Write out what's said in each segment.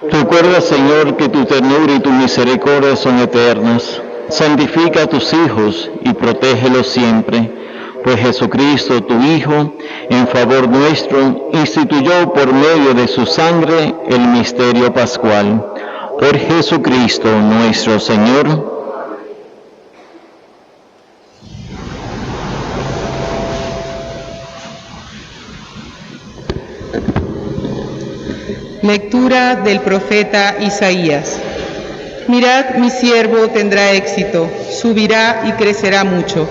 Recuerda, Señor, que tu ternura y tu misericordia son eternas. Santifica a tus hijos y protégelos siempre. Pues Jesucristo, tu Hijo, en favor nuestro, instituyó por medio de su sangre el misterio pascual. Por Jesucristo nuestro Señor. Lectura del profeta Isaías. Mirad, mi siervo tendrá éxito, subirá y crecerá mucho.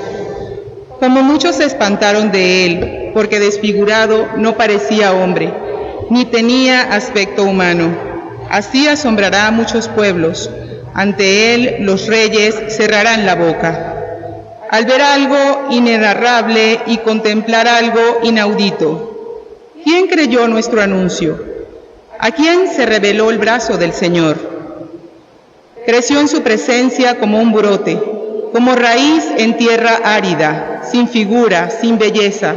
Como muchos se espantaron de él, porque desfigurado no parecía hombre, ni tenía aspecto humano. Así asombrará a muchos pueblos. Ante él los reyes cerrarán la boca. Al ver algo inenarrable y contemplar algo inaudito, ¿quién creyó nuestro anuncio? ¿A quién se reveló el brazo del Señor? Creció en su presencia como un brote, como raíz en tierra árida, sin figura, sin belleza.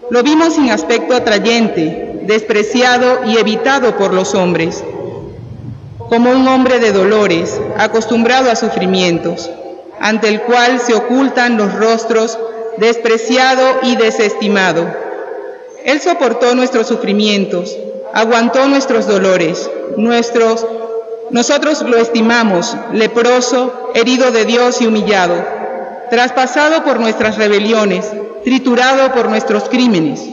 Lo vimos sin aspecto atrayente, despreciado y evitado por los hombres, como un hombre de dolores, acostumbrado a sufrimientos, ante el cual se ocultan los rostros, despreciado y desestimado. Él soportó nuestros sufrimientos, aguantó nuestros dolores, nosotros lo estimamos, leproso, herido de Dios y humillado, traspasado por nuestras rebeliones, triturado por nuestros crímenes.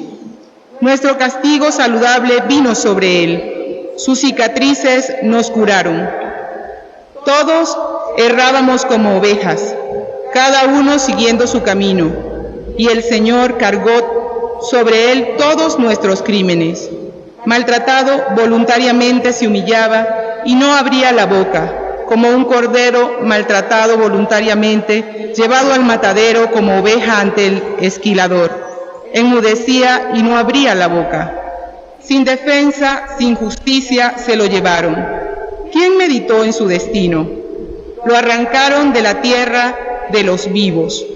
Nuestro castigo saludable vino sobre él, sus cicatrices nos curaron. Todos errábamos como ovejas, cada uno siguiendo su camino, y el Señor cargó sobre él todos nuestros crímenes. Maltratado, voluntariamente se humillaba y no abría la boca, como un cordero maltratado voluntariamente, llevado al matadero como oveja ante el esquilador. Enmudecía y no abría la boca. Sin defensa, sin justicia, se lo llevaron. ¿Quién meditó en su destino? Lo arrancaron de la tierra de los vivos.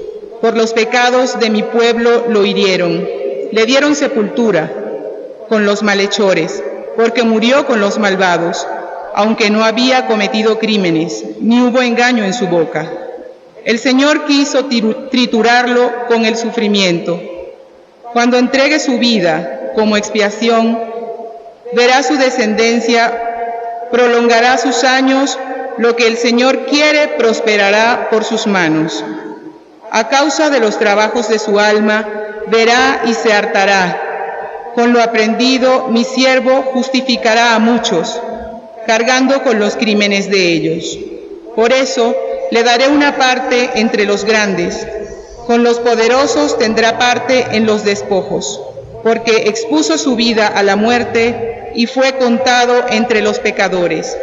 Por los pecados de mi pueblo lo hirieron. Le dieron sepultura con los malhechores, porque murió con los malvados, aunque no había cometido crímenes, ni hubo engaño en su boca. El Señor quiso triturarlo con el sufrimiento. Cuando entregue su vida como expiación, verá su descendencia, prolongará sus años, lo que el Señor quiere prosperará por sus manos. A causa de los trabajos de su alma, verá y se hartará. Con lo aprendido, mi siervo justificará a muchos, cargando con los crímenes de ellos. Por eso, le daré una parte entre los grandes. Con los poderosos tendrá parte en los despojos, porque expuso su vida a la muerte y fue contado entre los pecadores.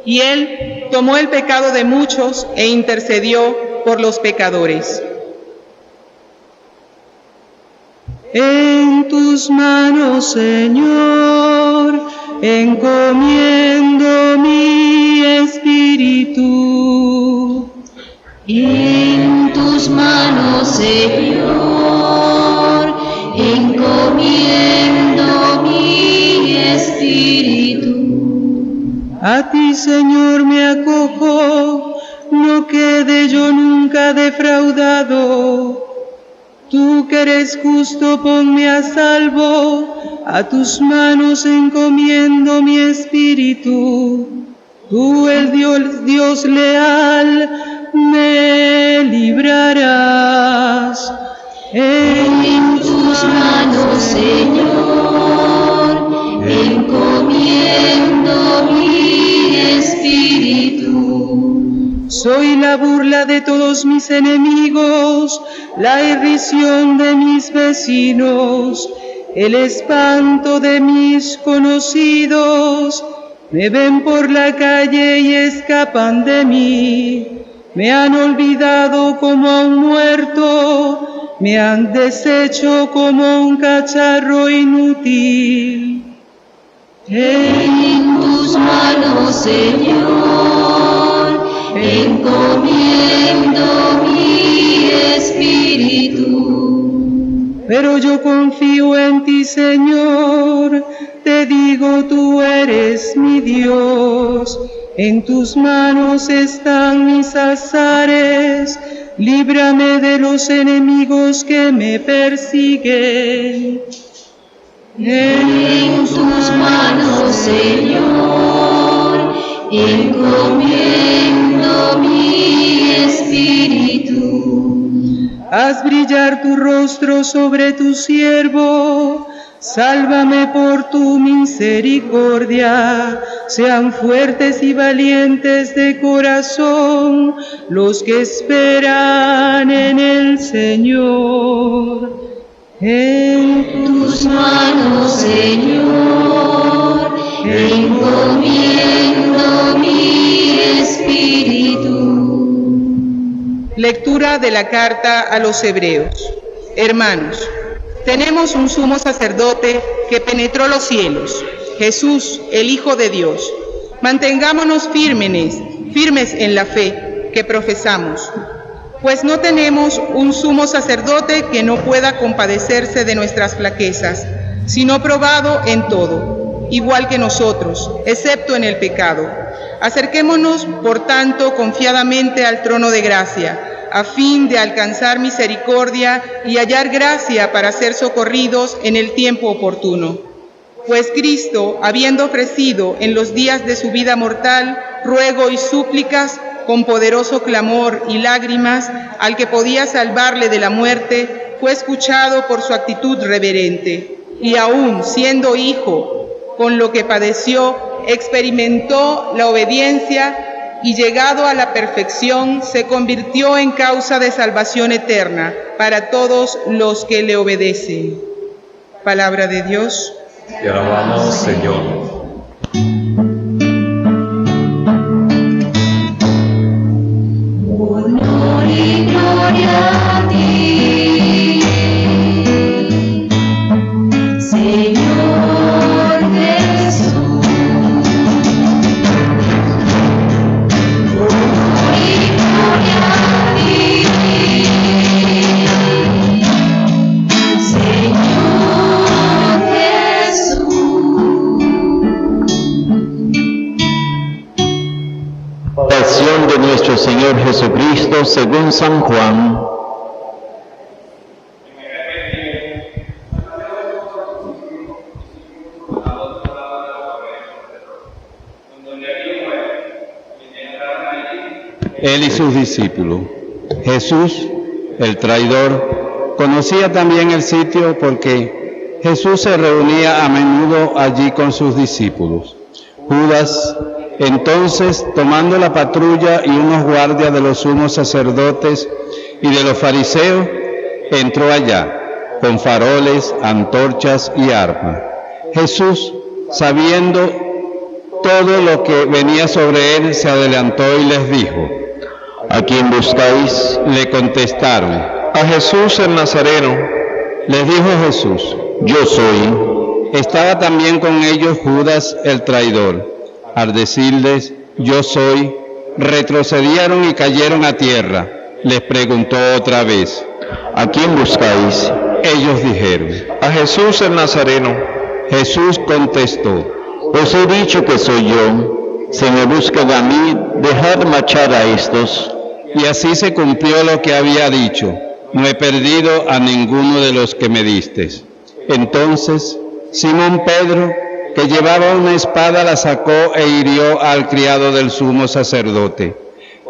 Y él tomó el pecado de muchos e intercedió por los pecadores. En tus manos, Señor, encomiendo mi espíritu. En tus manos, Señor, encomiendo mi espíritu. A ti, Señor, me acojo, no quede yo nunca defraudado. Tú que eres justo, ponme a salvo, a tus manos encomiendo mi espíritu. Tú, el Dios leal, me librarás. En tus manos, Señor, encomiendo mi espíritu. Soy la burla de todos mis enemigos, la irrisión de mis vecinos, el espanto de mis conocidos. Me ven por la calle y escapan de mí. Me han olvidado como a un muerto, me han deshecho como un cacharro inútil. En tus manos, Señor, encomiendo mi espíritu. Pero yo confío en ti, Señor, te te digo, tú eres mi Dios. En tus manos están mis azares. Líbrame de los enemigos que me persiguen. En tus manos, Señor, encomiendo mi espíritu. Haz brillar tu rostro sobre tu siervo. Sálvame por tu misericordia. Sean fuertes y valientes de corazón los que esperan en el Señor. En tus manos, Señor, encomiendo mi espíritu. Lectura de la carta a los Hebreos. Hermanos, tenemos un sumo sacerdote que penetró los cielos, Jesús, el Hijo de Dios. Mantengámonos firmes en la fe que profesamos, pues no tenemos un sumo sacerdote que no pueda compadecerse de nuestras flaquezas, sino probado en todo, igual que nosotros, excepto en el pecado. Acerquémonos, por tanto, confiadamente al trono de gracia, a fin de alcanzar misericordia y hallar gracia para ser socorridos en el tiempo oportuno. Pues Cristo, habiendo ofrecido en los días de su vida mortal ruego y súplicas, con poderoso clamor y lágrimas, al que podía salvarle de la muerte, fue escuchado por su actitud reverente. Y aún siendo hijo, con lo que padeció, experimentó la obediencia y llegado a la perfección, se convirtió en causa de salvación eterna para todos los que le obedecen. Palabra de Dios. Te alabamos, Señor. Honor y gloria a ti, Señor Jesús. Honor y gloria a ti, Señor Jesús. Pasión de nuestro Señor Jesucristo según San Juan. Él y sus discípulos. Jesús, el traidor, conocía también el sitio porque Jesús se reunía a menudo allí con sus discípulos. Judas, entonces, tomando la patrulla y unos guardias de los sumos sacerdotes y de los fariseos, entró allá, con faroles, antorchas y armas. Jesús, sabiendo todo lo que venía sobre él, se adelantó y les dijo: ¿A quién buscáis? Le contestaron: A Jesús el Nazareno. Les dijo Jesús: Yo soy. Estaba también con ellos Judas el traidor. Al decirles: Yo soy, retrocedieron y cayeron a tierra. Les preguntó otra vez: ¿A quién buscáis? Ellos dijeron: A Jesús el Nazareno. Jesús contestó: Os he dicho que soy yo. Si me buscan a mí, dejad marchar a estos. Y así se cumplió lo que había dicho: No he perdido a ninguno de los que me distes. Entonces Simón Pedro, que llevaba una espada, la sacó e hirió al criado del sumo sacerdote,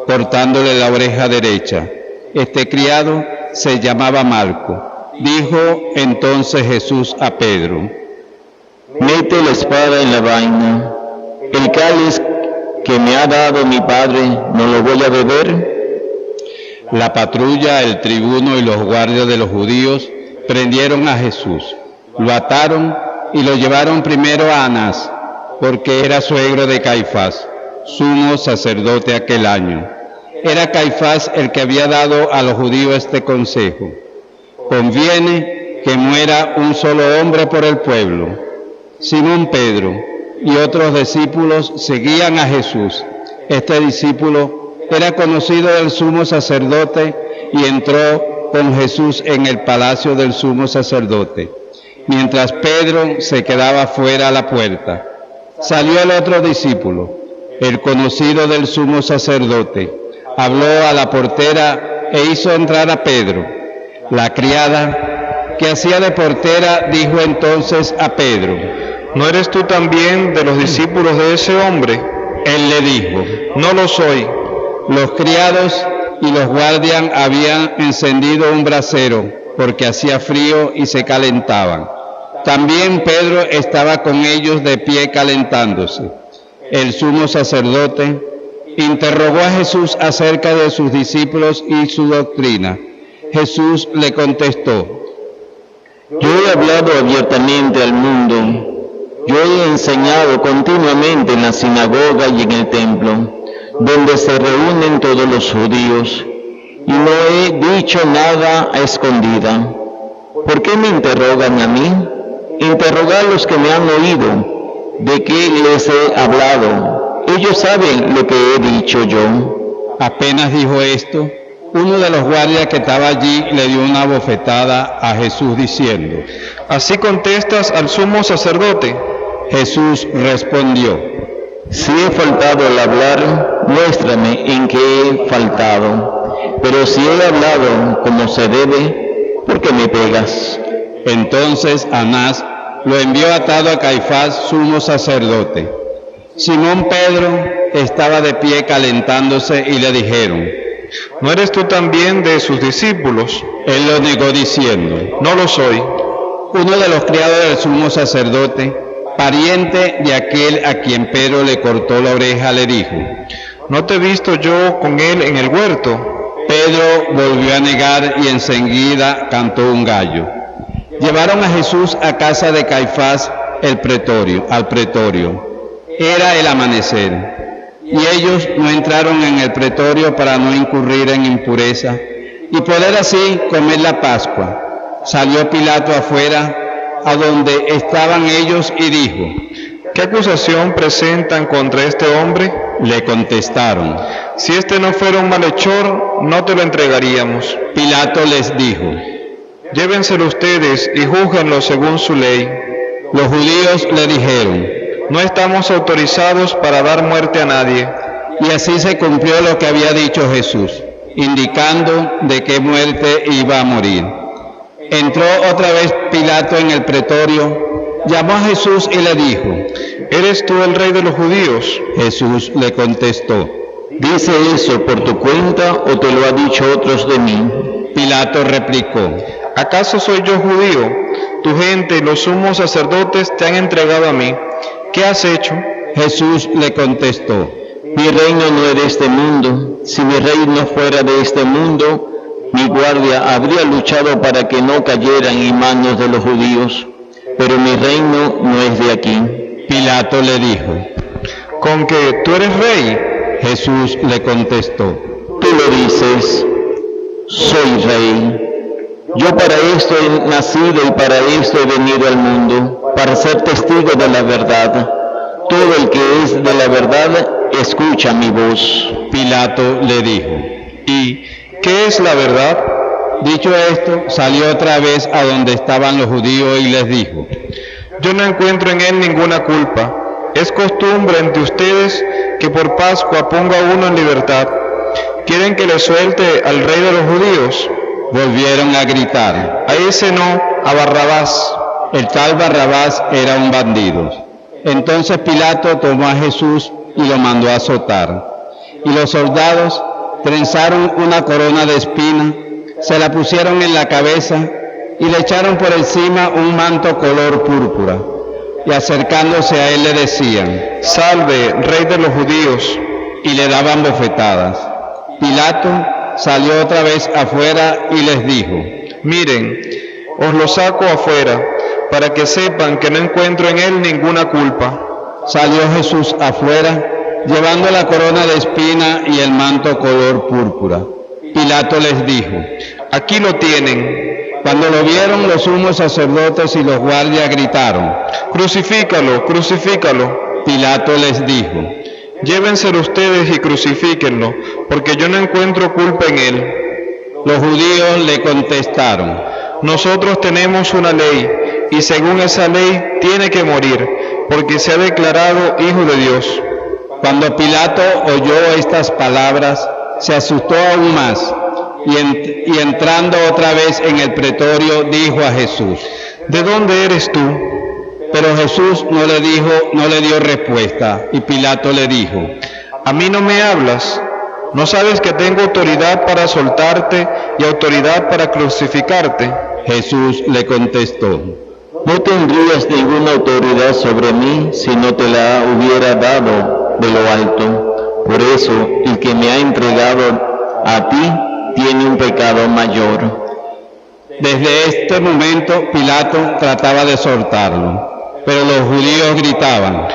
cortándole la oreja derecha. Este criado se llamaba Malco. Dijo entonces Jesús a Pedro: Mete la espada en la vaina. El cáliz que me ha dado mi Padre, ¿no lo voy a beber? La patrulla, el tribuno y los guardias de los judíos prendieron a Jesús, lo ataron y lo llevaron primero a Anás, porque era suegro de Caifás, sumo sacerdote aquel año. Era Caifás el que había dado a los judíos este consejo: conviene que muera un solo hombre por el pueblo. Simón Pedro y otros discípulos seguían a Jesús. Este discípulo era conocido del sumo sacerdote y entró con Jesús en el palacio del sumo sacerdote. mientras Pedro se quedaba fuera a la puerta. Salió el otro discípulo, el conocido del sumo sacerdote, habló a la portera e hizo entrar a Pedro. La criada, que hacía de portera, dijo entonces a Pedro: ¿No eres tú también de los discípulos de ese hombre? Él le dijo: No lo soy. Los criados y los guardias habían encendido un brasero porque hacía frío y se calentaban. También Pedro estaba con ellos de pie calentándose. El sumo sacerdote interrogó a Jesús acerca de sus discípulos y su doctrina. Jesús le contestó: Yo he hablado abiertamente al mundo. Yo he enseñado continuamente en la sinagoga y en el templo, donde se reúnen todos los judíos, y no he dicho nada a escondida. ¿Por qué me interrogan a mí? Interrogad a los que me han oído, ¿de qué les he hablado? Ellos saben lo que he dicho yo. Apenas dijo esto, uno de los guardias que estaba allí le dio una bofetada a Jesús diciendo: ¿Así contestas al sumo sacerdote? Jesús respondió: Si he faltado al hablar, muéstrame en qué he faltado. Pero si he hablado como se debe, ¿por qué me pegas? Entonces Anás lo envió atado a Caifás, sumo sacerdote. Simón Pedro estaba de pie calentándose y le dijeron: ¿No eres tú también de sus discípulos? Él lo negó diciendo: No lo soy. Uno de los criados del sumo sacerdote, pariente de aquel a quien Pedro le cortó la oreja, le dijo: ¿No te he visto yo con él en el huerto? Pedro volvió a negar y enseguida cantó un gallo. Llevaron a Jesús a casa de Caifás al pretorio. Era el amanecer, y ellos no entraron en el pretorio para no incurrir en impureza y poder así comer la Pascua. Salió Pilato afuera, a donde estaban ellos, y dijo: ¿Qué acusación presentan contra este hombre? Le contestaron: Si este no fuera un malhechor, no te lo entregaríamos. Pilato les dijo: Llévenselo ustedes y júzguenlo según su ley. Los judíos le dijeron: No estamos autorizados para dar muerte a nadie. Y así se cumplió lo que había dicho Jesús, indicando de qué muerte iba a morir. Entró otra vez Pilato en el pretorio, llamó a Jesús y le dijo: ¿Eres tú el rey de los judíos? Jesús le contestó: ¿Dice eso por tu cuenta o te lo ha dicho otros de mí? Pilato replicó: ¿Acaso soy yo judío? Tu gente y los sumos sacerdotes te han entregado a mí. ¿Qué has hecho? Jesús le contestó: Mi reino no es de este mundo. Si mi reino fuera de este mundo, mi guardia habría luchado para que no cayeran en manos de los judíos. Pero mi reino no es de aquí. Pilato le dijo: ¿Con que tú eres rey? Jesús le contestó: Tú lo dices, soy rey. Yo para esto he nacido y para esto he venido al mundo, para ser testigo de la verdad. Todo el que es de la verdad, escucha mi voz. Pilato le dijo: ¿Y qué es la verdad? Dicho esto, salió otra vez a donde estaban los judíos y les dijo: Yo no encuentro en él ninguna culpa. Es costumbre entre ustedes que por Pascua ponga a uno en libertad. ¿Quieren que le suelte al rey de los judíos? Volvieron a gritar: A ese no, a Barrabás. El tal Barrabás era un bandido. Entonces Pilato tomó a Jesús y lo mandó a azotar. Y los soldados trenzaron una corona de espinas, se la pusieron en la cabeza y le echaron por encima un manto color púrpura. Y acercándose a él le decían: Salve, rey de los judíos. Y le daban bofetadas. Pilato salió otra vez afuera y les dijo: Miren, os lo saco afuera, para que sepan que no encuentro en él ninguna culpa. Salió Jesús afuera, llevando la corona de espina y el manto color púrpura. Pilato les dijo: Aquí lo tienen. Cuando lo vieron, los sumos sacerdotes y los guardias gritaron: Crucifícalo, crucifícalo. Pilato les dijo: Llévenselo ustedes y crucifíquenlo, porque yo no encuentro culpa en él. Los judíos le contestaron: Nosotros tenemos una ley, y según esa ley tiene que morir, porque se ha declarado Hijo de Dios. Cuando Pilato oyó estas palabras, se asustó aún más, y entrando otra vez en el pretorio, dijo a Jesús: ¿De dónde eres tú? Pero Jesús no le dio respuesta, y Pilato le dijo: ¿A mí no me hablas? ¿No sabes que tengo autoridad para soltarte y autoridad para crucificarte? Jesús le contestó: No tendrías ninguna autoridad sobre mí si no te la hubiera dado de lo alto. Por eso, el que me ha entregado a ti tiene un pecado mayor. Desde este momento Pilato trataba de soltarlo, pero los judíos gritaban: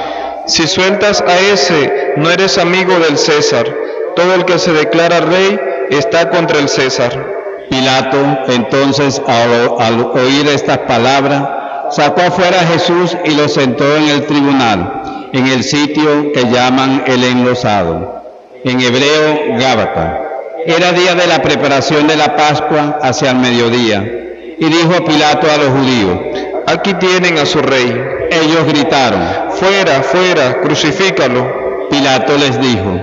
Si sueltas a ese, no eres amigo del César. Todo el que se declara rey está contra el César. Pilato, entonces, al oír estas palabras, sacó afuera a Jesús y lo sentó en el tribunal, en el sitio que llaman el Enlosado, en hebreo Gábata. Era día de la preparación de la Pascua, hacia el mediodía, y dijo a Pilato a los judíos: Aquí tienen a su rey. Ellos gritaron: Fuera, fuera, crucifícalo. Pilato les dijo: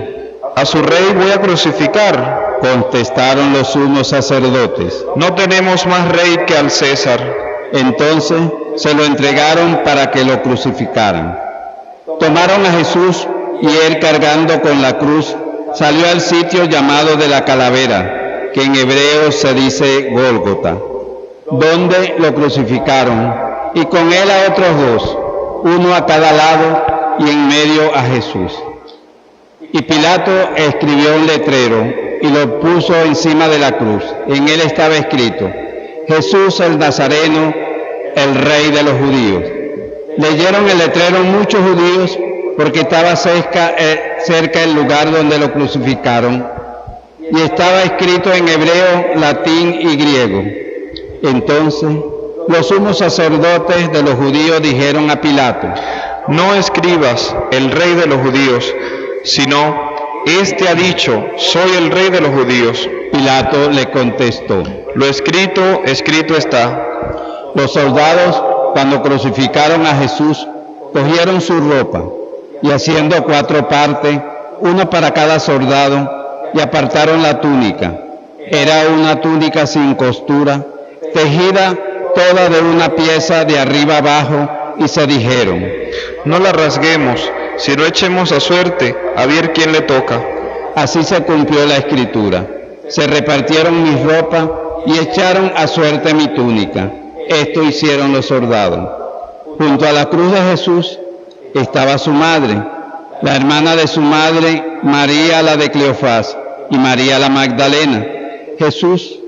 A su rey voy a crucificar. Contestaron los sumos sacerdotes: No tenemos más rey que al César. Entonces se lo entregaron para que lo crucificaran. Tomaron a Jesús y él, cargando con la cruz, salió al sitio llamado de la Calavera, que en hebreo se dice Gólgota, donde lo crucificaron, y con él a otros dos, uno a cada lado y en medio a Jesús. Y Pilato escribió un letrero y lo puso encima de la cruz. En él estaba escrito: Jesús el Nazareno, el Rey de los judíos. Leyeron el letrero muchos judíos porque estaba cerca el lugar donde lo crucificaron, y estaba escrito en hebreo, latín y griego. Entonces los sumos sacerdotes de los judíos dijeron a Pilato: No escribas el Rey de los judíos, sino: Este ha dicho, soy el Rey de los judíos. Pilato le contestó: Lo escrito, escrito está. Los soldados, cuando crucificaron a Jesús, cogieron su ropa y, haciendo 4 partes, una para cada soldado, y apartaron la túnica. Era una túnica sin costura, tejida toda de una pieza de arriba abajo, y se dijeron: No la rasguemos, sino echemos a suerte, a ver quién le toca. Así se cumplió la escritura. Se repartieron mis ropas y echaron a suerte mi túnica. Esto hicieron los soldados. Junto a la cruz de Jesús estaba su madre, la hermana de su madre, María la de Cleofás, y María la Magdalena. Jesús,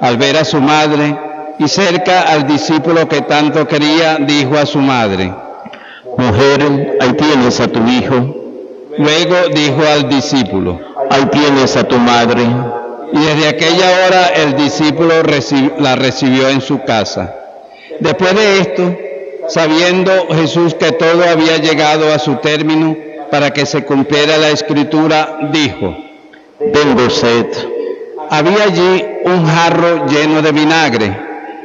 al ver a su madre y cerca al discípulo que tanto quería, dijo a su madre: Mujer, ahí tienes a tu hijo. Luego dijo al discípulo: Ahí tienes a tu madre. Y desde aquella hora el discípulo la recibió en su casa. Después de esto, sabiendo Jesús que todo había llegado a su término, para que se cumpliera la escritura, dijo: Tengo sed. Había allí un jarro lleno de vinagre,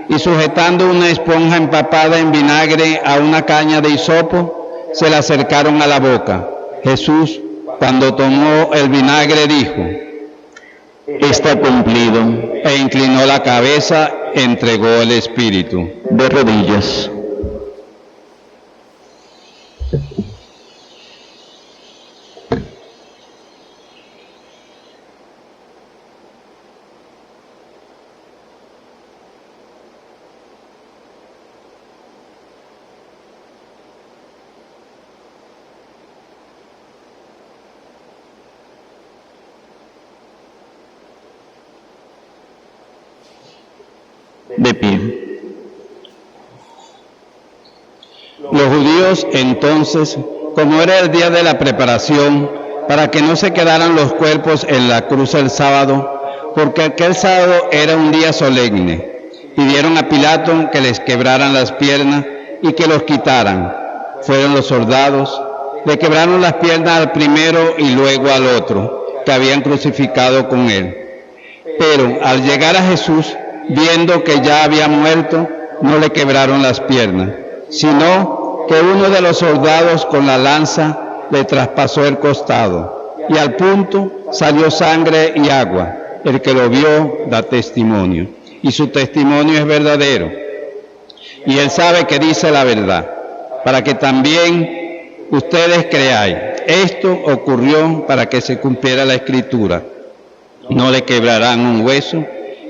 y sujetando una esponja empapada en vinagre a una caña de hisopo, se la acercaron a la boca. Jesús, cuando tomó el vinagre, dijo: Está cumplido. E inclinó la cabeza, entregó el espíritu. De rodillas. De pie. Los judíos entonces, como era el día de la preparación, para que no se quedaran los cuerpos en la cruz el sábado, porque aquel sábado era un día solemne, pidieron a Pilato que les quebraran las piernas y que los quitaran. Fueron los soldados, le quebraron las piernas al primero y luego al otro, que habían crucificado con él. Pero al llegar a Jesús, viendo que ya había muerto, no le quebraron las piernas, sino que uno de los soldados con la lanza le traspasó el costado, y al punto salió sangre y agua. El que lo vio da testimonio, y su testimonio es verdadero. Y él sabe que dice la verdad, para que también ustedes creáis. Esto ocurrió para que se cumpliera la Escritura. No le quebrarán un hueso.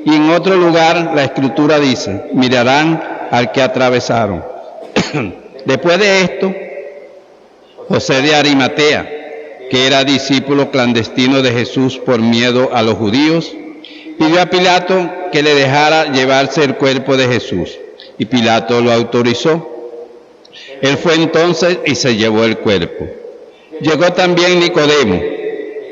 Y en otro lugar la Escritura dice, mirarán al que atravesaron. Después de esto, José de Arimatea, que era discípulo clandestino de Jesús por miedo a los judíos, pidió a Pilato que le dejara llevarse el cuerpo de Jesús, y Pilato lo autorizó. Él fue entonces y se llevó el cuerpo. Llegó también Nicodemo,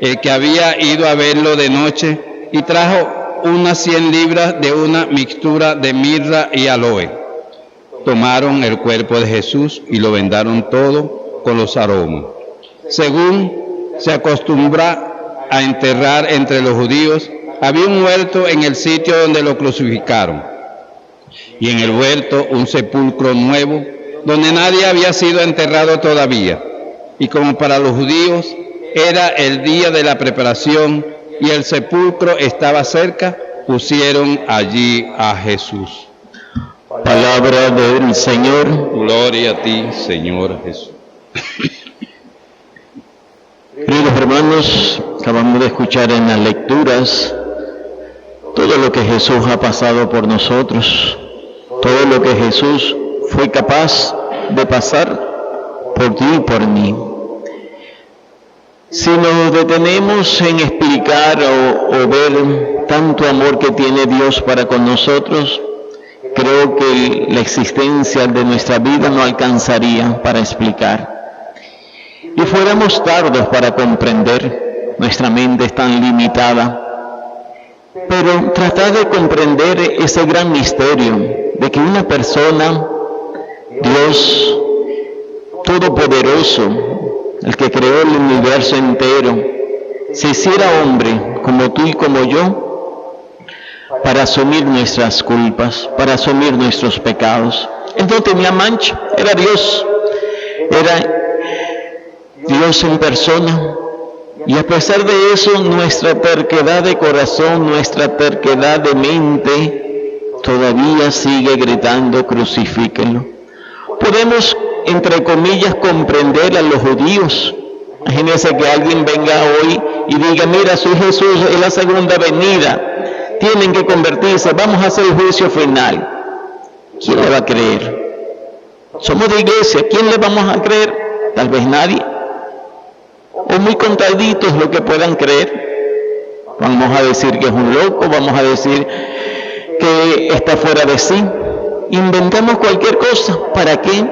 el que había ido a verlo de noche, y trajo unas 100 libras de una mixtura de mirra y aloe. Tomaron el cuerpo de Jesús y lo vendaron todo con los aromas, según se acostumbra a enterrar entre los judíos. Había un huerto en el sitio donde lo crucificaron, y en el huerto un sepulcro nuevo, donde nadie había sido enterrado todavía. Y como para los judíos era el día de la preparación y el sepulcro estaba cerca, pusieron allí a Jesús. Palabra del Señor. Gloria a ti, Señor Jesús. Queridos hermanos, acabamos de escuchar en las lecturas todo lo que Jesús ha pasado por nosotros, todo lo que Jesús fue capaz de pasar por ti y por mí. Si nos detenemos en explicar o ver tanto amor que tiene Dios para con nosotros, creo que la existencia de nuestra vida no alcanzaría para explicar. Y fuéramos tardos para comprender, nuestra mente es tan limitada. Pero tratar de comprender ese gran misterio de que una persona, Dios Todopoderoso, el que creó el universo entero, se hiciera hombre como tú y como yo, para asumir nuestras culpas, para asumir nuestros pecados. Él no tenía mancha, era Dios en persona. Y a pesar de eso, nuestra terquedad de corazón, nuestra terquedad de mente, todavía sigue gritando, crucifíquenlo. Podemos, entre comillas, comprender a los judíos. Imagínense que alguien venga hoy y diga, mira, soy Jesús, es la segunda venida, tienen que convertirse, vamos a hacer el juicio final. ¿Quién le va a creer? Somos de iglesia, ¿quién le vamos a creer? Tal vez nadie. O muy contaditos lo que puedan creer. Vamos a decir que es un loco, vamos a decir que está fuera de sí. Inventamos cualquier cosa. ¿Para qué?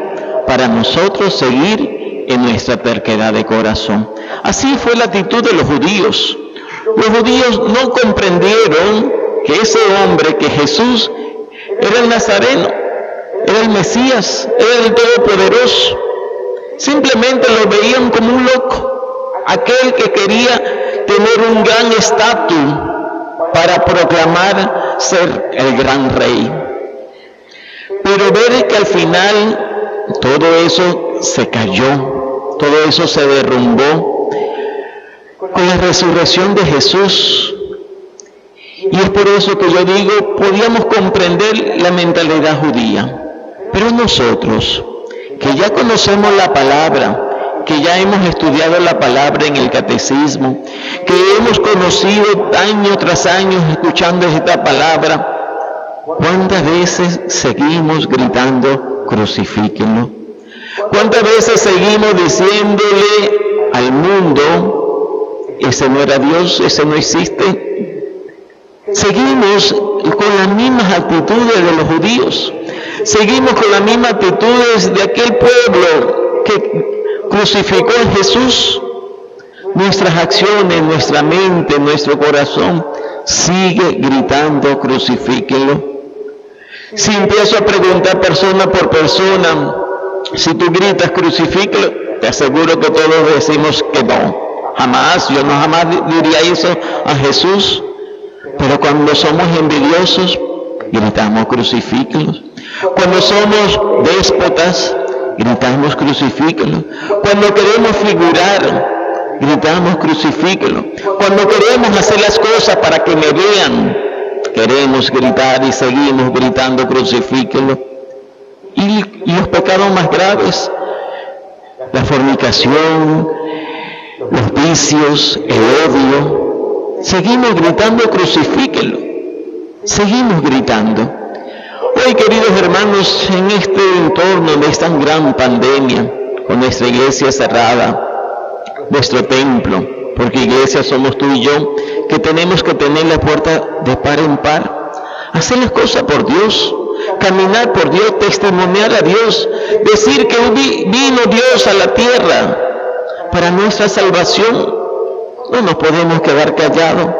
Para nosotros seguir en nuestra terquedad de corazón. Así fue la actitud de los judíos. Los judíos no comprendieron que ese hombre, que Jesús, era el Nazareno, era el Mesías, era el Todopoderoso. Simplemente lo veían como un loco. Aquel que quería tener un gran estatus para proclamar ser el gran rey. Pero ver que al final todo eso se cayó, todo eso se derrumbó con la resurrección de Jesús. Y es por eso que yo digo, podíamos comprender la mentalidad judía. Pero nosotros, que ya conocemos la palabra, que ya hemos estudiado la palabra en el catecismo, que hemos conocido año tras año escuchando esta palabra, ¿cuántas veces seguimos gritando, crucifíquenlo? ¿Cuántas veces seguimos diciéndole al mundo, ese no era Dios, ese no existe? Seguimos con las mismas actitudes de los judíos, seguimos con las mismas actitudes de aquel pueblo que crucificó a Jesús. Nuestras acciones, nuestra mente, nuestro corazón sigue gritando, crucifíquenlo. Si empiezo a preguntar persona por persona, si tú gritas, crucifíquenlo, te aseguro que todos decimos que no. Jamás, yo no jamás diría eso a Jesús. Pero cuando somos envidiosos, gritamos crucifíquenlos. Cuando somos déspotas, gritamos crucifíquenlos. Cuando queremos figurar, gritamos crucifíquenlos. Cuando queremos hacer las cosas para que me vean, queremos gritar y seguimos gritando crucifíquenlos. Y los pecados más graves, la fornicación, los vicios, el odio, seguimos gritando crucifíquenlo. Seguimos gritando. Hoy, queridos hermanos, en este entorno de esta gran pandemia, con nuestra iglesia cerrada, nuestro templo, porque iglesia somos tú y yo, que tenemos que tener la puerta de par en par, hacer las cosas por Dios, caminar por Dios, testimoniar a Dios, decir que vino Dios a la tierra para nuestra salvación. No nos podemos quedar callados.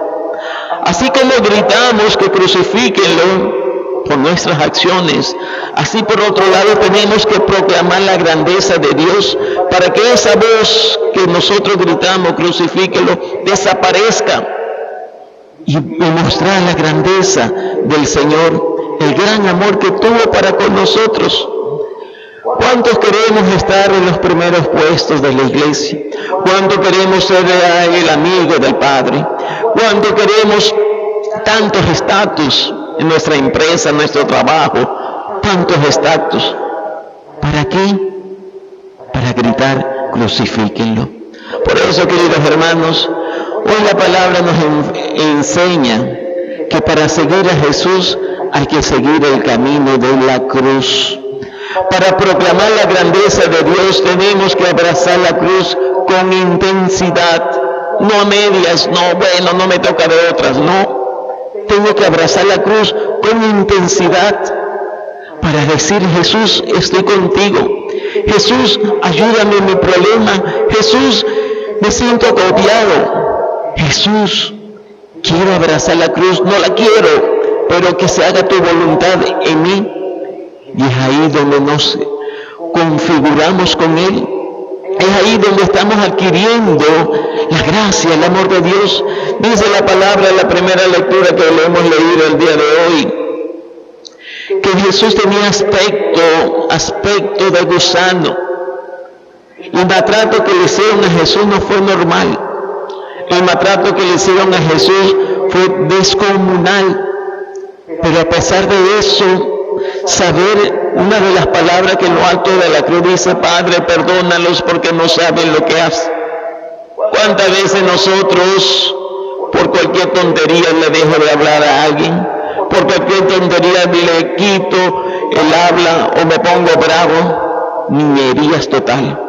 Así como gritamos que crucifíquenlo por nuestras acciones, así por otro lado tenemos que proclamar la grandeza de Dios para que esa voz que nosotros gritamos, crucifíquenlo, desaparezca y mostrar la grandeza del Señor, el gran amor que tuvo para con nosotros. ¿Cuántos queremos estar en los primeros puestos de la iglesia? ¿Cuánto queremos ser el amigo del Padre? ¿Cuánto queremos tantos estatus en nuestra empresa, en nuestro trabajo? Tantos estatus. ¿Para qué? Para gritar, crucifíquenlo. Por eso, queridos hermanos, hoy la palabra nos enseña que para seguir a Jesús hay que seguir el camino de la cruz. Para proclamar la grandeza de Dios tenemos que abrazar la cruz con intensidad, no a medias, no me toca de otras, no. Tengo que abrazar la cruz con intensidad para decir: Jesús, estoy contigo. Jesús, ayúdame en mi problema. Jesús, me siento agobiado. Jesús, quiero abrazar la cruz, no la quiero, pero que se haga tu voluntad en mí. Y es ahí donde nos configuramos con Él. Es ahí donde estamos adquiriendo la gracia, el amor de Dios. Dice la palabra en la primera lectura que lo hemos leído el día de hoy, que Jesús tenía aspecto de gusano. El maltrato que le hicieron a Jesús no fue normal. El maltrato que le hicieron a Jesús fue descomunal. Pero a pesar de eso, saber una de las palabras que en lo alto de la cruz dice: Padre, perdónalos porque no saben lo que hacen. ¿Cuántas veces nosotros por cualquier tontería le dejo de hablar a alguien? Por cualquier tontería le quito el habla o me pongo bravo. Niñerías total.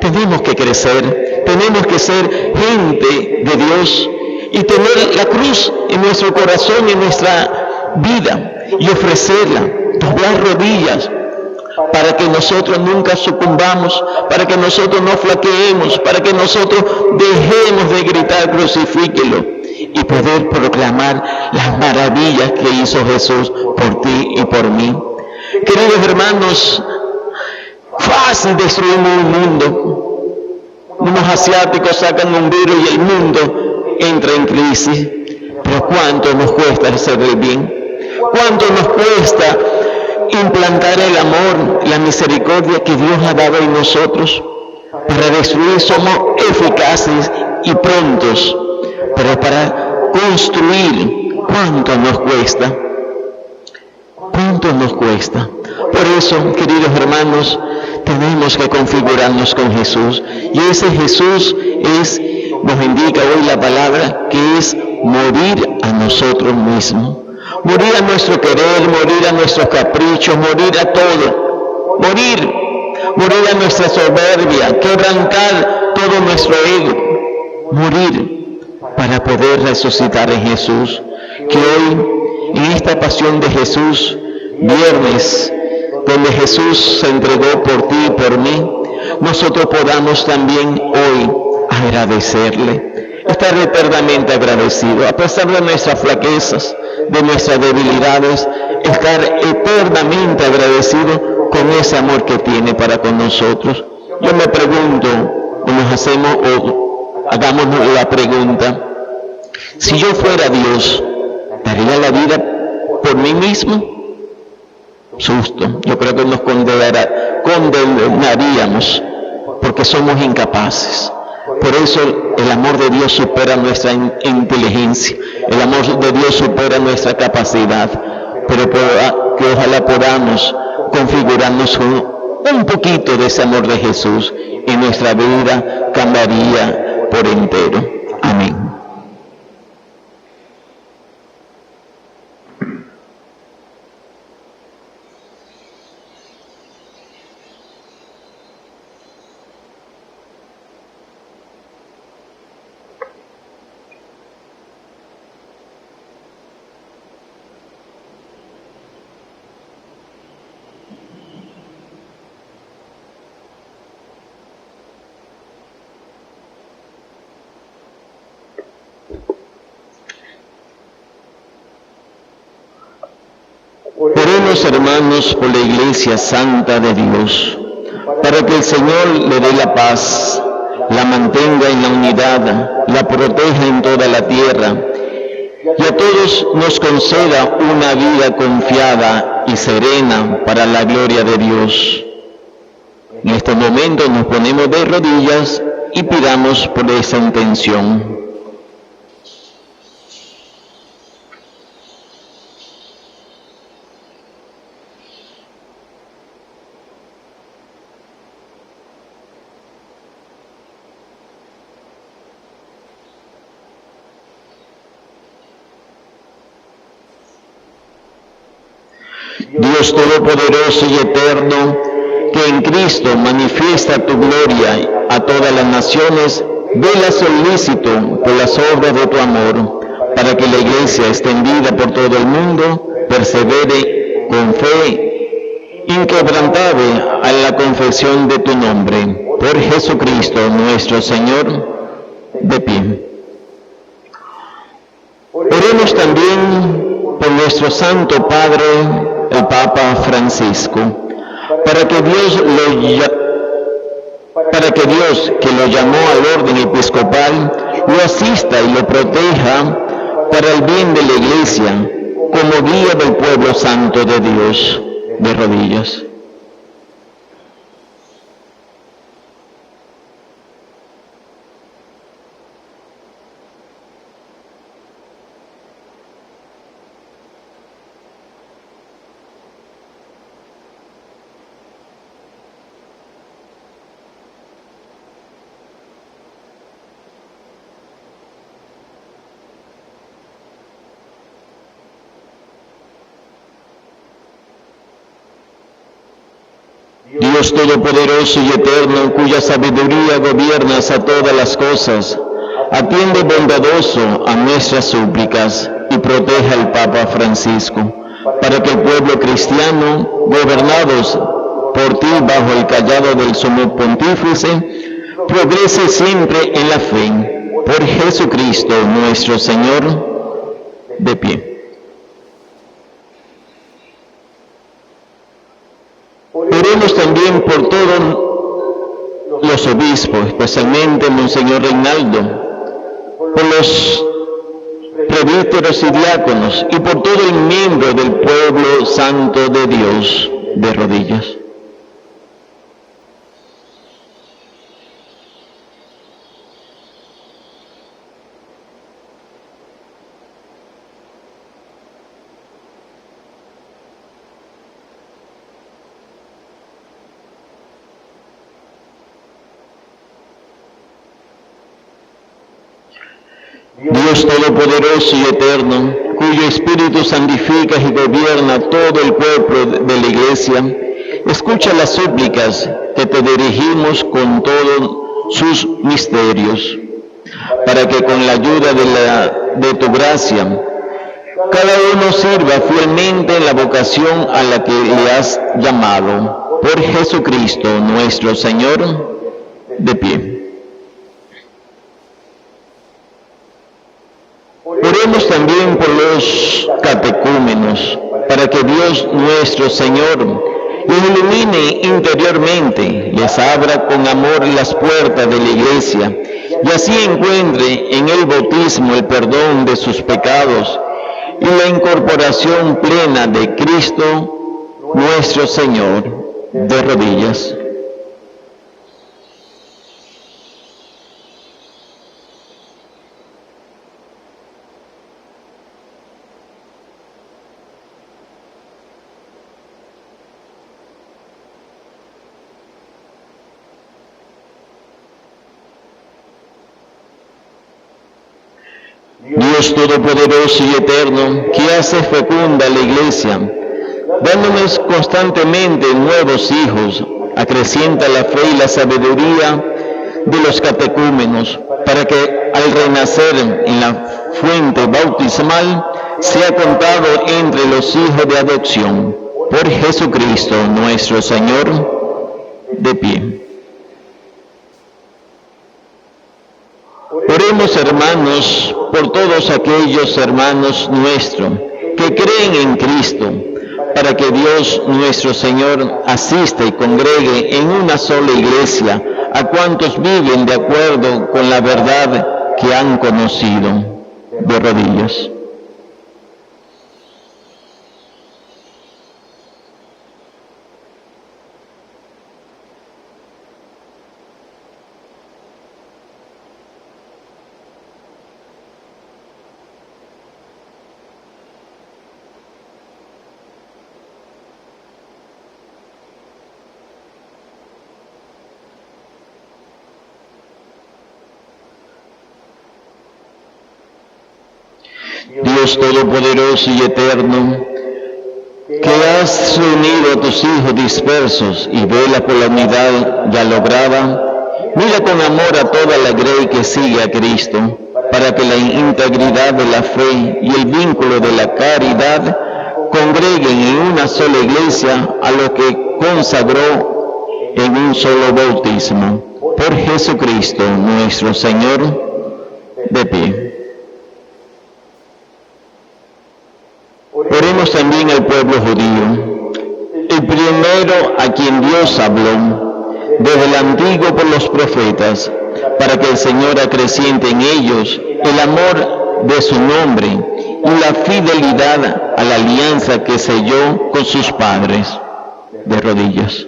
Tenemos que crecer, tenemos que ser gente de Dios y tener la cruz en nuestro corazón y en nuestra vida y ofrecerla, doblar rodillas para que nosotros nunca sucumbamos, para que nosotros no flaqueemos, para que nosotros dejemos de gritar crucifíquelo y poder proclamar las maravillas que hizo Jesús por ti y por mí. Queridos hermanos, fácil destruir un mundo. Unos asiáticos sacan un virus y el mundo entra en crisis. Pero ¿cuánto nos cuesta hacer el bien? ¿Cuánto nos cuesta implantar el amor, la misericordia que Dios ha dado en nosotros? Para destruir somos eficaces y prontos, pero para construir, ¿cuánto nos cuesta? ¿Cuánto nos cuesta? Por eso, queridos hermanos, tenemos que configurarnos con Jesús. Y ese Jesús nos indica hoy la palabra, que es morir a nosotros mismos. Morir a nuestro querer, morir a nuestros caprichos, morir a todo. Morir a nuestra soberbia, quebrantar todo nuestro ego. Morir para poder resucitar en Jesús. Que hoy, en esta pasión de Jesús, viernes, donde Jesús se entregó por ti y por mí, nosotros podamos también hoy agradecerle, estar eternamente agradecidos, a pesar de nuestras flaquezas, de nuestras debilidades, estar eternamente agradecidos con ese amor que tiene para con nosotros. Yo me pregunto, hagamos la pregunta: si yo fuera Dios, ¿Daría la vida por mí mismo? Susto. Yo creo que nos condenaríamos porque somos incapaces. Por eso el amor de Dios supera nuestra inteligencia, el amor de Dios supera nuestra capacidad, pero que ojalá podamos configurarnos un poquito de ese amor de Jesús y nuestra vida cambiaría por entero. Amén. Oremos, hermanos, por la Iglesia Santa de Dios, para que el Señor le dé la paz, la mantenga en la unidad, la proteja en toda la tierra, y a todos nos conceda una vida confiada y serena para la gloria de Dios. En este momento nos ponemos de rodillas y pidamos por esa intención. Dios Todopoderoso y Eterno, que en Cristo manifiesta tu gloria a todas las naciones, vela solícito por las obras de tu amor, para que la Iglesia extendida por todo el mundo persevere con fe inquebrantable a la confesión de tu nombre. Por Jesucristo nuestro Señor, de pie. Oremos también por nuestro Santo Padre, el Papa Francisco, para que Dios que lo llamó al orden episcopal, lo asista y lo proteja para el bien de la Iglesia, como guía del pueblo santo de Dios. De rodillas. Dios Todopoderoso y Eterno, cuya sabiduría gobiernas a todas las cosas, atiende bondadoso a nuestras súplicas y proteja al Papa Francisco, para que el pueblo cristiano, gobernados por ti bajo el cayado del Sumo Pontífice, progrese siempre en la fe. Por Jesucristo nuestro Señor, de pie. Oremos también por todos los obispos, especialmente Monseñor Reinaldo, por los presbíteros y diáconos y por todo el miembro del pueblo santo de Dios. De rodillas. Dios Todopoderoso y Eterno, cuyo Espíritu santifica y gobierna todo el cuerpo de la Iglesia, escucha las súplicas que te dirigimos con todos sus misterios, para que con la ayuda de tu gracia, cada uno sirva fielmente en la vocación a la que le has llamado. Por Jesucristo nuestro Señor, de pie. Oremos también por los catecúmenos, para que Dios nuestro Señor los ilumine interiormente, les abra con amor las puertas de la Iglesia, y así encuentre en el bautismo el perdón de sus pecados, y la incorporación plena de Cristo nuestro Señor. De rodillas. Dios Todopoderoso y Eterno, que hace fecunda la Iglesia, dándonos constantemente nuevos hijos, acrecienta la fe y la sabiduría de los catecúmenos, para que al renacer en la fuente bautismal sea contado entre los hijos de adopción. Por Jesucristo nuestro Señor, de pie. Oremos, hermanos, por todos aquellos hermanos nuestros que creen en Cristo, para que Dios nuestro Señor asista y congregue en una sola iglesia a cuantos viven de acuerdo con la verdad que han conocido. De rodillas. Dios Todopoderoso y Eterno, que has reunido a tus hijos dispersos y vela por la unidad ya lograda, mira con amor a toda la grey que sigue a Cristo, para que la integridad de la fe y el vínculo de la caridad congreguen en una sola iglesia a lo que consagró en un solo bautismo. Por Jesucristo nuestro Señor, de pie. Oremos también al pueblo judío, el primero a quien Dios habló desde el antiguo por los profetas, para que el Señor acreciente en ellos el amor de su nombre y la fidelidad a la alianza que selló con sus padres. De rodillas.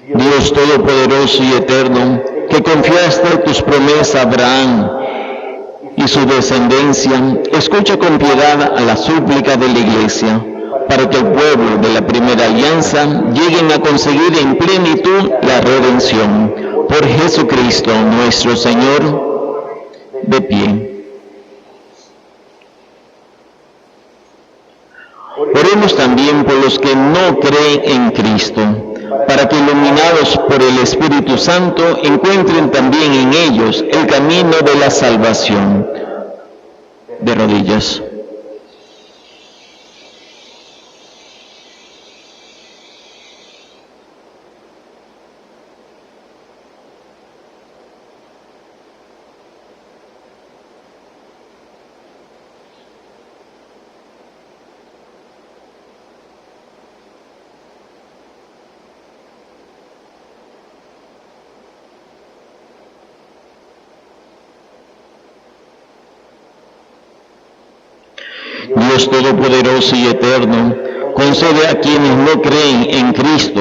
Dios Todopoderoso y Eterno, que confiaste tus promesas a Abraham y su descendencia, escucha con piedad a la súplica de la Iglesia, para que el pueblo de la primera alianza lleguen a conseguir en plenitud la redención. Por Jesucristo nuestro Señor, de pie. Oremos también por los que no creen en Cristo, para que iluminados por el Espíritu Santo encuentren también en ellos el camino de la salvación. De rodillas. Dios Todopoderoso y Eterno, concede a quienes no creen en Cristo,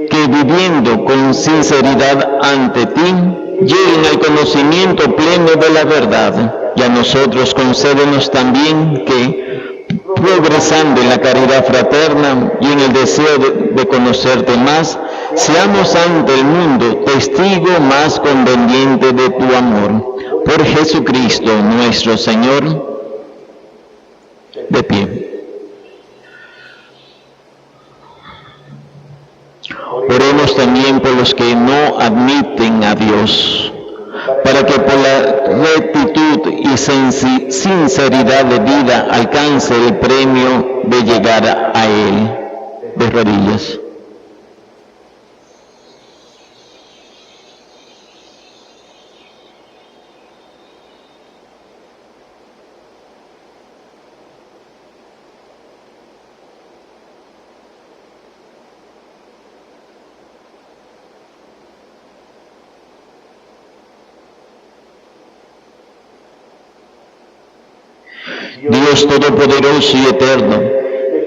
que viviendo con sinceridad ante ti, lleguen al conocimiento pleno de la verdad. Y a nosotros concédenos también que, progresando en la caridad fraterna y en el deseo de conocerte más, seamos ante el mundo testigo más conveniente de tu amor. Por Jesucristo nuestro Señor, de pie. Oremos también por los que no admiten a Dios, para que por la rectitud y sinceridad de vida alcance el premio de llegar a Él. de rodillas. Dios Todopoderoso y Eterno,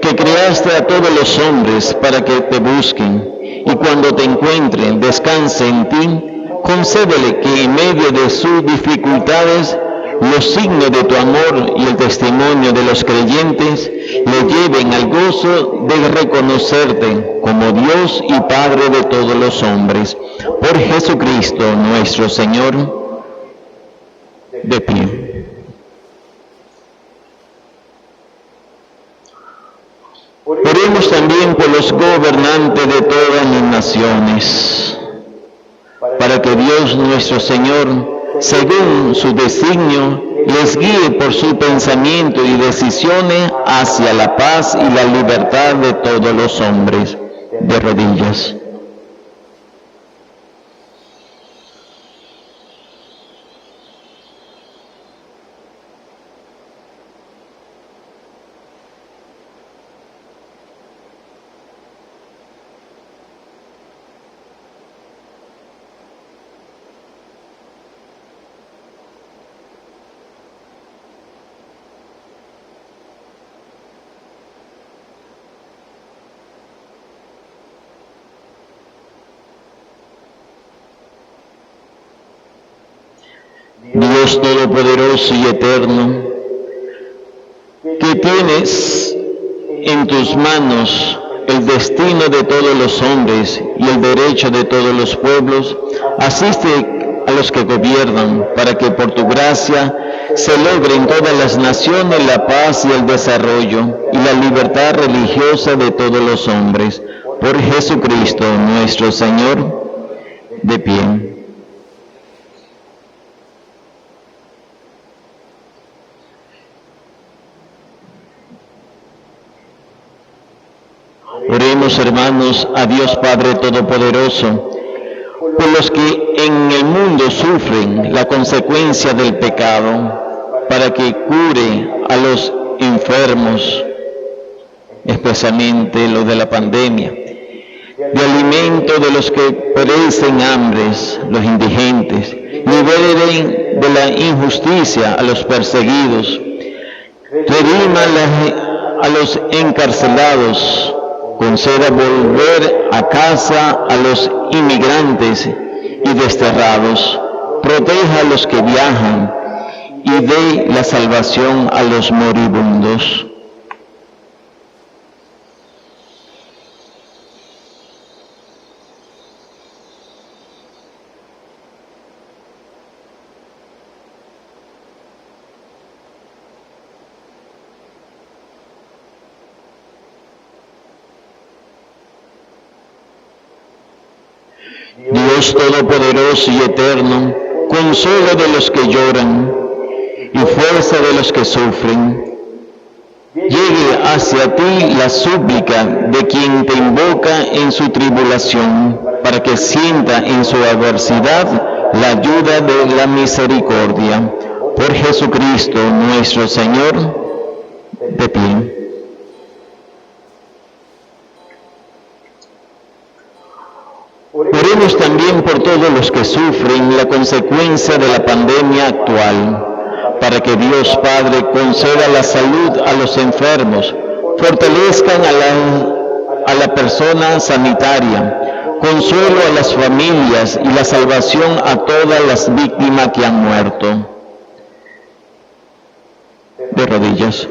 que creaste a todos los hombres para que te busquen, y cuando te encuentren descanse en ti, concédele que en medio de sus dificultades, los signos de tu amor y el testimonio de los creyentes le lleven al gozo de reconocerte como Dios y Padre de todos los hombres. Por Jesucristo nuestro Señor, de pie. Oremos también por los gobernantes de todas las naciones, para que Dios nuestro Señor, según su designio, les guíe por su pensamiento y decisiones hacia la paz y la libertad de todos los hombres. De rodillas. Dios Todopoderoso y Eterno, que tienes en tus manos el destino de todos los hombres y el derecho de todos los pueblos, asiste a los que gobiernan, para que por tu gracia se logre en todas las naciones la paz y el desarrollo y la libertad religiosa de todos los hombres. Por Jesucristo nuestro Señor, de pie. Oremos, hermanos, a Dios Padre Todopoderoso, por los que en el mundo sufren la consecuencia del pecado, para que cure a los enfermos, especialmente los de la pandemia, de alimento de los que perecen hambres, los indigentes, liberen de la injusticia a los perseguidos, redima a los encarcelados, conceda volver a casa a los inmigrantes y desterrados, proteja a los que viajan y dé la salvación a los moribundos. Dios Todopoderoso y Eterno, consuelo de los que lloran y fuerza de los que sufren, llegue hacia ti la súplica de quien te invoca en su tribulación, para que sienta en su adversidad la ayuda de la misericordia. Por Jesucristo nuestro Señor, de pie. Oremos también por todos los que sufren la consecuencia de la pandemia actual, para que Dios Padre conceda la salud a los enfermos, fortalezcan a la persona sanitaria, consuelo a las familias y la salvación a todas las víctimas que han muerto. De rodillas.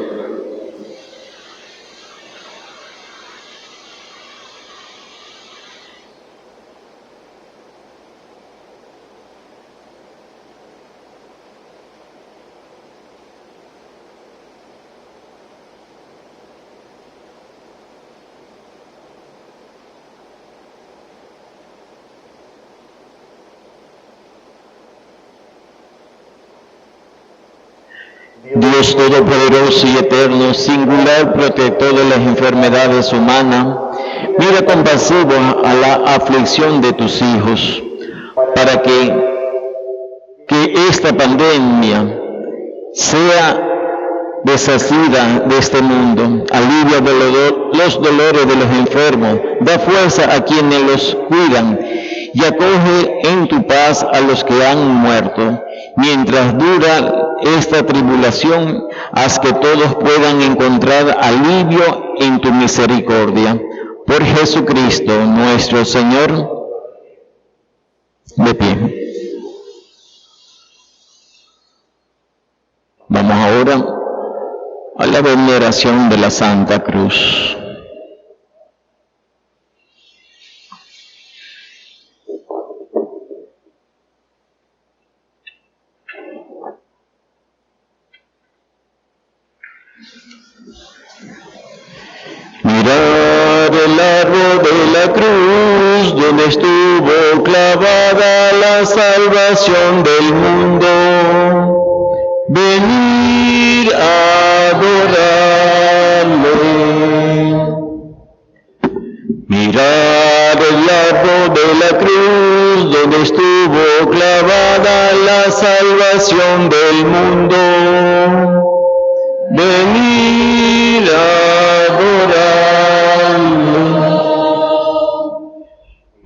Dios Todopoderoso y Eterno, singular protector de las enfermedades humanas, Mira compasivo a la aflicción de tus hijos, para que esta pandemia sea deshacida de este mundo, alivia los dolores de los enfermos, da fuerza a quienes los cuidan y acoge en tu paz a los que han muerto. Mientras dura esta tribulación, haz que todos puedan encontrar alivio en tu misericordia. Por Jesucristo nuestro Señor. De pie. Vamos ahora a la veneración de la Santa Cruz. Mirad el árbol de la cruz, donde estuvo clavada la salvación del mundo. Venid a adorarle. Mirad el árbol de la cruz, donde estuvo clavada la salvación del mundo. Venid a adorarle.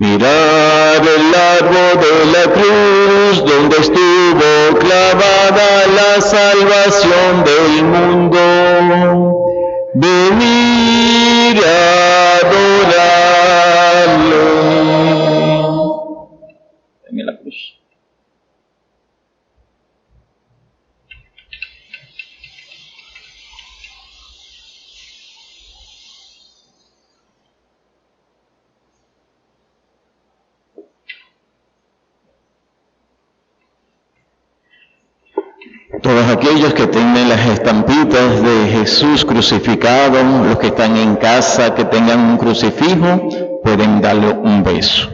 Mirad el árbol de la cruz, donde estuvo clavada la salvación del mundo. Venid a adorarle. Dame la cruz. Todos aquellos que tengan las estampitas de Jesús crucificado, los que están en casa, que tengan un crucifijo, pueden darle un beso.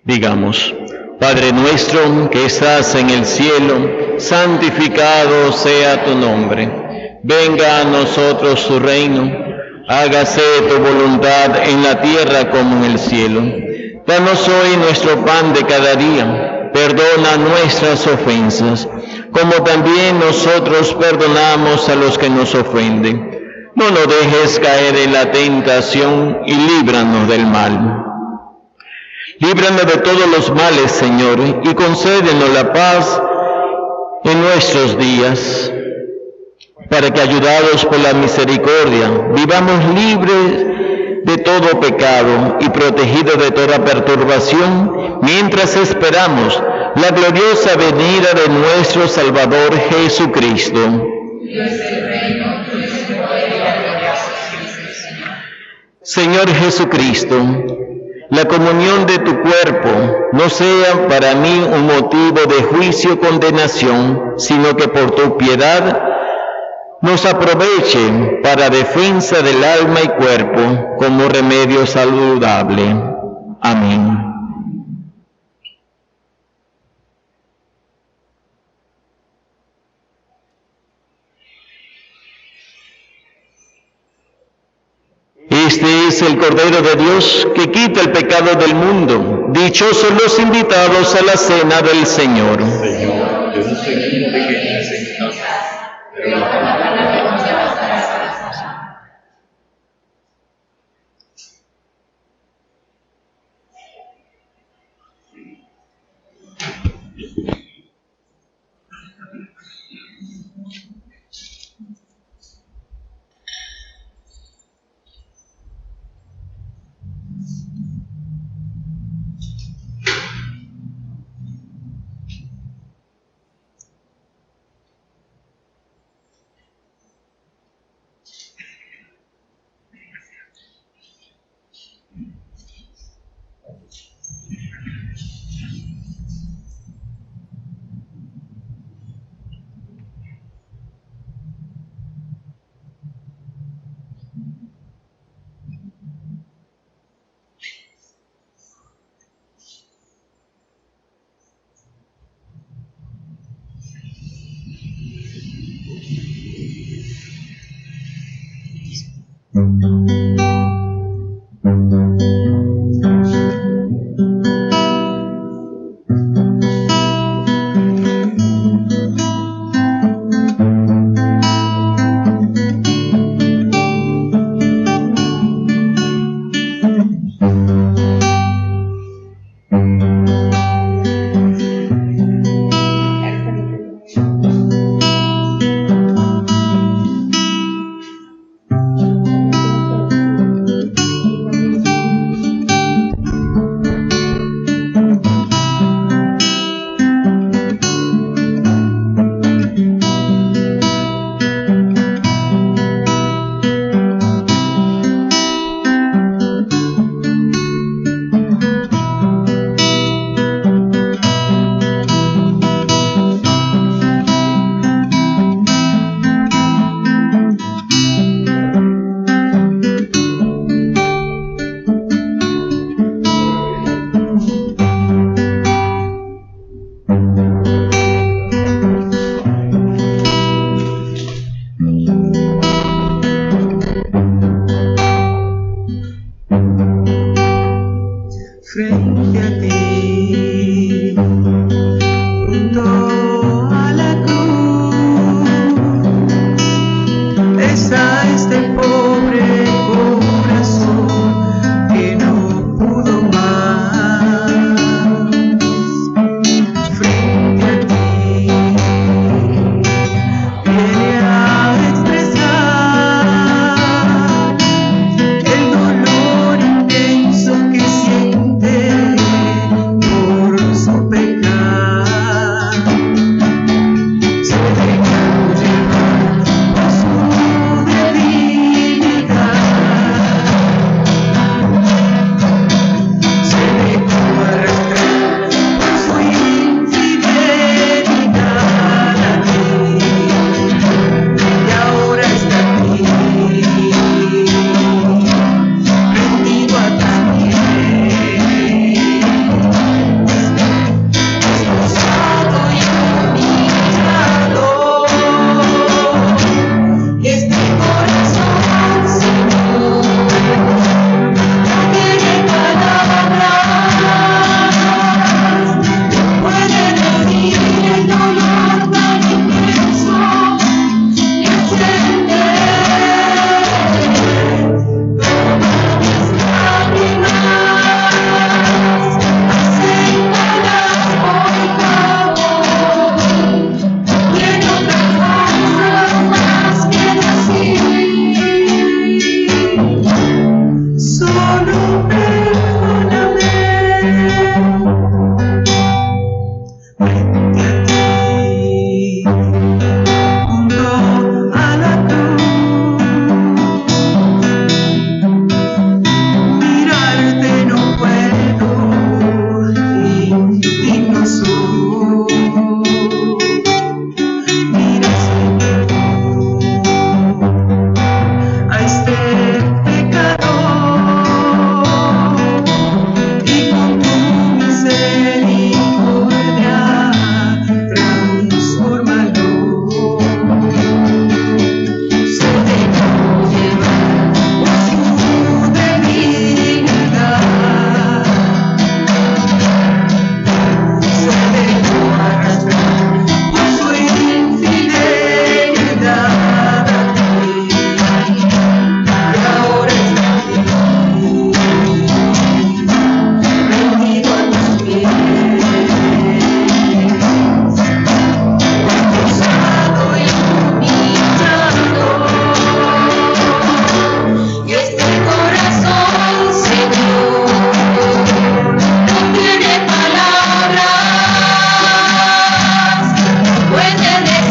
Digamos: Padre nuestro que estás en el cielo, santificado sea tu nombre. Venga a nosotros tu reino. Hágase tu voluntad en la tierra como en el cielo. Danos hoy nuestro pan de cada día. Perdona nuestras ofensas, como también nosotros perdonamos a los que nos ofenden. No nos dejes caer en la tentación y líbranos del mal. Líbranos de todos los males, Señor, y concédenos la paz en nuestros días, para que, ayudados por la misericordia, vivamos libres de todo pecado y protegidos de toda perturbación, mientras esperamos la gloriosa venida de nuestro Salvador Jesucristo. Señor Jesucristo, la comunión de tu cuerpo no sea para mí un motivo de juicio o condenación, sino que por tu piedad nos aproveche para defensa del alma y cuerpo como remedio saludable. Amén. Este es el Cordero de Dios que quita el pecado del mundo. Dichosos los invitados a la cena del Señor. Señor, yo no soy digno de que entres en mi casa, pero la palabra de Dios me bastará para salvar.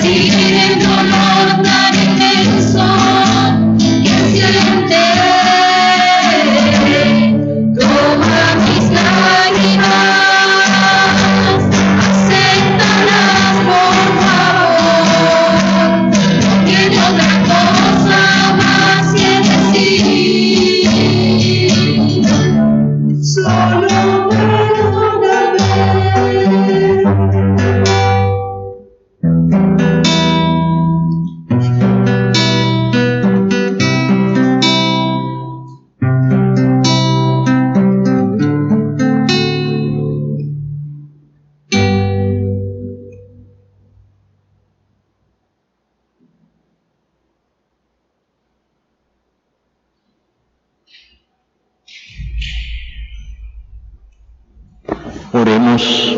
residen dolor tan inmenso que siente. Toma mis lágrimas, acéptalas por favor. No tiene otra cosa más que decir. Solo perdóname. Oremos.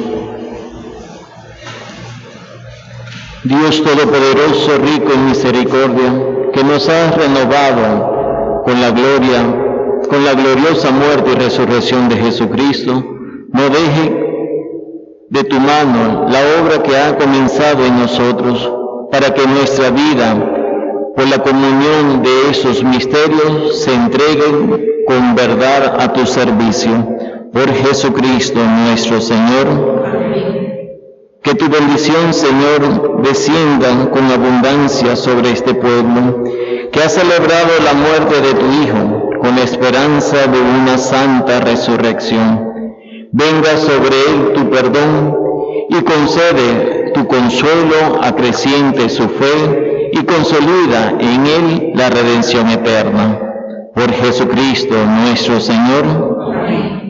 Dios Todopoderoso, rico en misericordia, que nos has renovado con la gloriosa muerte y resurrección de Jesucristo, no deje de tu mano la obra que ha comenzado en nosotros, para que nuestra vida, por la comunión de esos misterios, se entregue con verdad a tu servicio. Por Jesucristo nuestro Señor. Que tu bendición, Señor, descienda con abundancia sobre este pueblo, que ha celebrado la muerte de tu Hijo con la esperanza de una santa resurrección. Venga sobre él tu perdón y concede tu consuelo, acreciente su fe y consolida en él la redención eterna. Por Jesucristo nuestro Señor. Amén.